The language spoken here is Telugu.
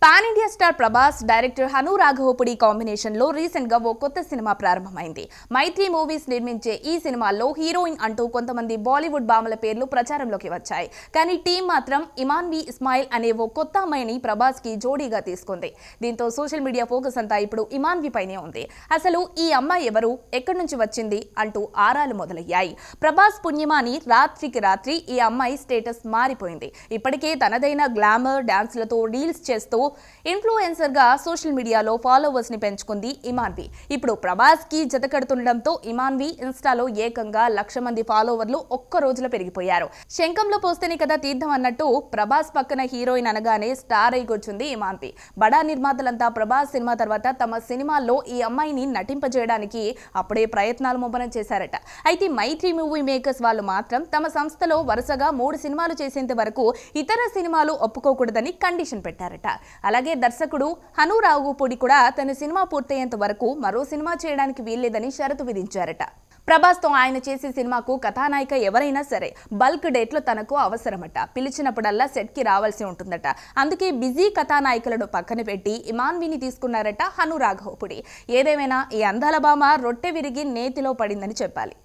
Pan India star Prabhas director Hanu Raghavapudi combination లో రీసెంట్ గా ఓ కొత్త సినిమా ప్రారంభమైంది. మైత్రి మూవీస్ నిర్మించే ఈ సినిమాలో హీరోయిన్ అంటూ కొంతమంది బాలీవుడ్ భామల పేర్లు ప్రచారంలోకి వచ్చాయి. కానీ టీం మాత్రం ఇమాన్వి ఇస్మాయిల్ అనే ఓ కొత్త అమ్మాయిని ప్రభాస్ కి జోడీగా తీసుకుంది. దీంతో సోషల్ మీడియా ఫోకస్ అంతా ఇప్పుడు ఇమాన్వి పైనే ఉంది. అసలు ఈ అమ్మాయి ఎవరు, ఎక్కడి నుంచి వచ్చింది అంటూ ఆరాలు మొదలయ్యాయి. ప్రభాస్ పుణ్యమాని రాత్రికి రాత్రి ఈ అమ్మాయి స్టేటస్ మారిపోయింది. ఇప్పటికే తనదైన గ్లామర్ డాన్స్లతో రీల్స్ చేస్తూ ఇన్ఫ్లుయెన్సర్ గా సోషల్ మీడియాలో ఫాలోవర్స్ ని పెంచుకుంది ఇమాన్వి. ఇప్పుడు ప్రభాస్ కి జతకడుతుండటంతో ఇమాన్వి ఇన్స్టాలో ఏకంగా 1,00,000 మంది ఫాలోవర్లు ఒక్క రోజులో పెరిగిపోయారు. శంఖంలో పోస్తేనే కదా తీర్థం అన్నట్టు ప్రభాస్ పక్కన హీరోయిన్ అనగానే స్టార్ అయి కూర్చుంది ఇమాన్వి. బడా నిర్మాతలంతా ప్రభాస్ సినిమా తర్వాత తమ సినిమాల్లో ఈ అమ్మాయిని నటింపజేయడానికి అప్పుడే ప్రయత్నాలు ముమ్మరం చేశారట. అయితే మైత్రి మూవీ మేకర్స్ వాళ్ళు మాత్రం తమ సంస్థలో వరుసగా 3 సినిమాలు చేసేంత వరకు ఇతర సినిమాలు ఒప్పుకోకూడదని కండిషన్ పెట్టారట. అలాగే దర్శకుడు హను రాఘవపుడి కూడా తన సినిమా పూర్తయ్యేంత వరకు మరో సినిమా చేయడానికి వీల్లేదని షరతు విధించారట. ప్రభాస్ తో ఆయన చేసే సినిమాకు కథానాయిక ఎవరైనా సరే బల్క్ డేట్లు తనకు అవసరమట. పిలిచినప్పుడల్లా సెట్ కి రావాల్సి ఉంటుందట. అందుకే బిజీ కథానాయకులను పక్కన పెట్టి ఇమాన్విని తీసుకున్నారట హను రాఘవపుడి. ఏదేమైనా ఈ అందాల భామ రొట్టె విరిగి నేతిలో పడిందని చెప్పాలి.